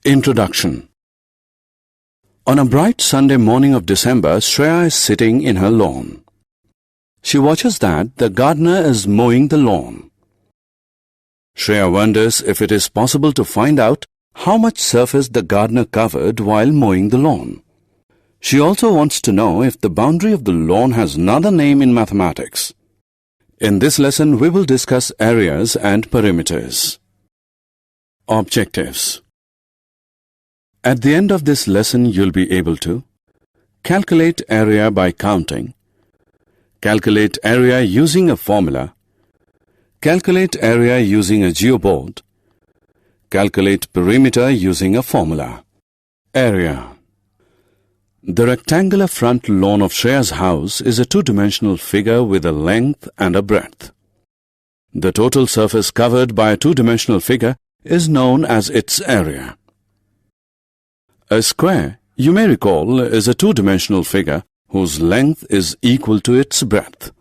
Introduction. On a bright Sunday morning of December, Shreya is sitting in her lawn. She watches that the gardener is mowing the lawn. Shreya wonders if it is possible to find out how much surface the gardener covered while mowing the lawn. She also wants to know if the boundary of the lawn has another name in mathematics. In this lesson, we will discuss areas and perimeters. Objectives. At the end of this lesson, you'll be able to calculate area by counting, calculate area using a formula, calculate area using a geoboard, calculate perimeter using a formula. Area. The rectangular front lawn of Shreya's house is a two-dimensional figure with a length and a breadth. The total surface covered by a two-dimensional figure is known as its area. A square, you may recall, is a two-dimensional figure whose length is equal to its breadth.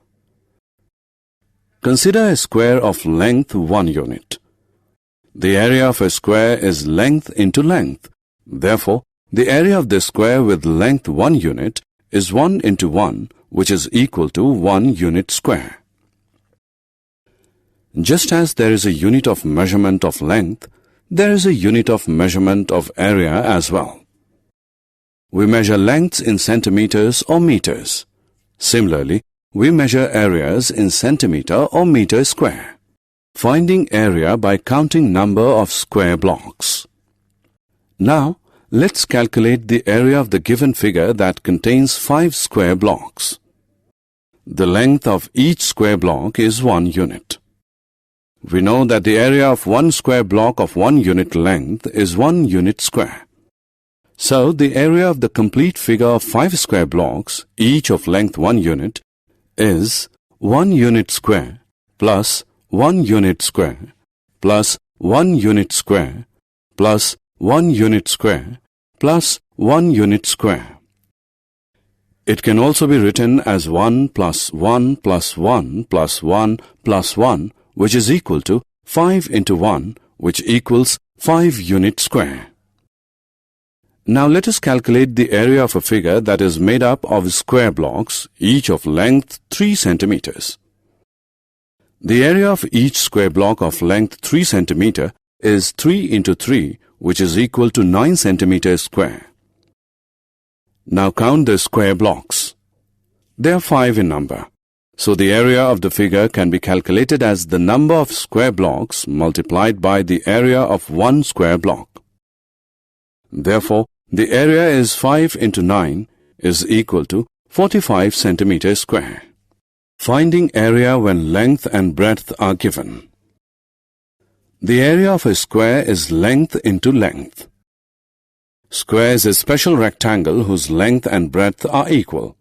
Consider a square of length 1 unit. The area of a square is length into length. Therefore, the area of the square with length 1 unit is 1 into 1, which is equal to 1 unit square. Just as there is a unit of measurement of length, there is a unit of measurement of area as well. We measure lengths in centimeters or meters. Similarly, we measure areas in centimeter or meter square. Finding area by counting number of square blocks. Now, let's calculate the area of the given figure that contains 5 square blocks. The length of each square block is 1 unit. We know that the area of one square block of 1 unit length is 1 unit square. So, the area of the complete figure of 5 square blocks, each of length 1 unit, is 1 unit square plus 1 unit square plus 1 unit square plus 1 unit square plus 1 unit square. It can also be written as 1 plus 1 plus 1 plus 1 plus 1, which is equal to 5 into 1, which equals 5 unit square. Now let us calculate the area of a figure that is made up of square blocks, each of length 3 centimeters. The area of each square block of length 3 centimeter is 3 into 3, which is equal to 9 centimeters square. Now count the square blocks. They are 5 in number. So the area of the figure can be calculated as the number of square blocks multiplied by the area of one square block. Therefore, the area is 5 into 9 is equal to 45 centimeters square. Finding area when length and breadth are given. The area of a square is length into length. Square is a special rectangle whose length and breadth are equal.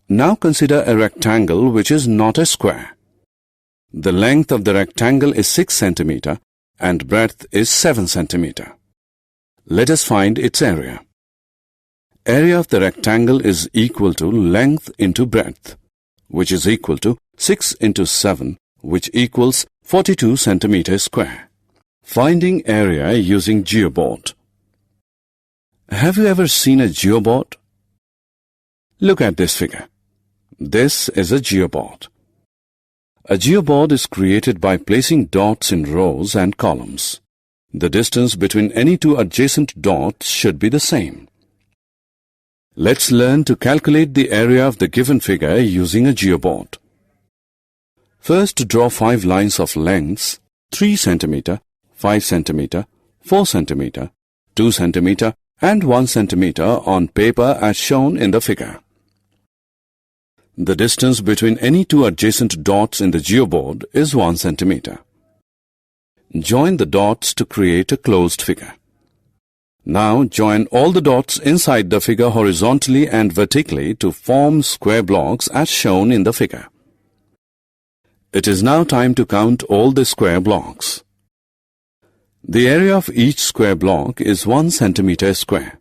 Now consider a rectangle which is not a square. The length of the rectangle is 6 centimeter and breadth is 7 centimeter. Let us find its area. Area of the rectangle is equal to length into breadth, which is equal to 6 into 7, which equals 42 centimeters square. Finding area using geoboard. Have you ever seen a geoboard? Look at this figure. This is a geoboard. A geoboard is created by placing dots in rows and columns. The distance between any two adjacent dots should be the same. Let's learn to calculate the area of the given figure using a geoboard. First, draw 5 lines of lengths 3 centimeter, 5 centimeter, 4 centimeter, 2 centimeter and 1 centimeter on paper as shown in the figure. The distance between any two adjacent dots in the geoboard is 1 centimeter. Join the dots to create a closed figure. Now join all the dots inside the figure horizontally and vertically to form square blocks as shown in the figure. It is now time to count all the square blocks. The area of each square block is 1 centimeter square.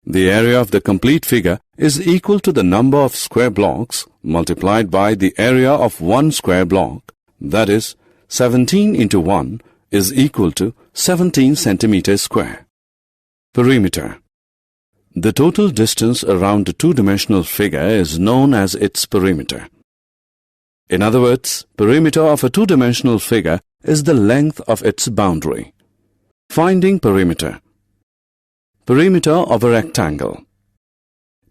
The area of the complete figure is equal to the number of square blocks multiplied by the area of one square block, that is, 17 into 1 is equal to 17 centimeters square. Perimeter. The total distance around a two-dimensional figure is known as its perimeter. In other words, perimeter of a two-dimensional figure is the length of its boundary. Finding perimeter. Perimeter of a rectangle.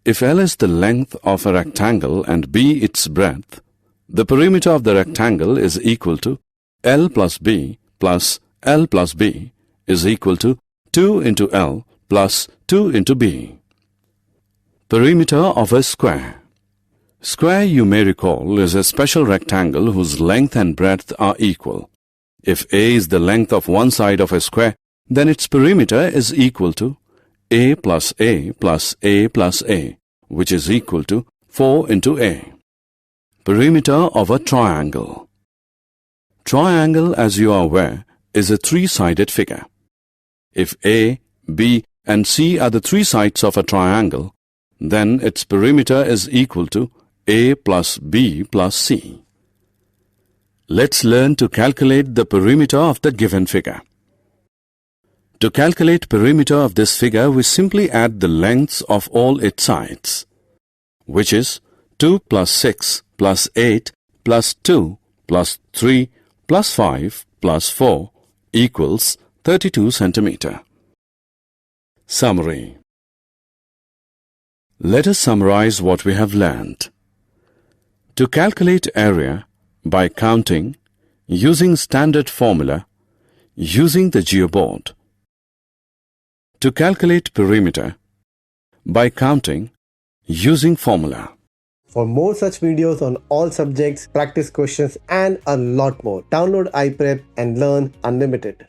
If L is the length of a rectangle and B its breadth, the perimeter of the rectangle is equal to L plus B plus L plus B is equal to 2 into L plus 2 into B. Perimeter of a square. Square, you may recall, is a special rectangle whose length and breadth are equal. If A is the length of one side of a square, then its perimeter is equal to A plus A plus A plus A, which is equal to 4 into A. Perimeter of a triangle. Triangle, as you are aware, is a three-sided figure. If A, B, and C are the three sides of a triangle, then its perimeter is equal to A plus B plus C. Let's learn to calculate the perimeter of the given figure. To calculate perimeter of this figure, we simply add the lengths of all its sides, which is 2 plus 6 plus 8 plus 2 plus 3 plus 5 plus 4 equals 32 centimeter. Summary. Let us summarize what we have learned. To calculate area by counting, using standard formula, using the geoboard. To calculate perimeter by counting, using formula. For more such videos on all subjects, practice questions and a lot more, download iPrep and learn unlimited.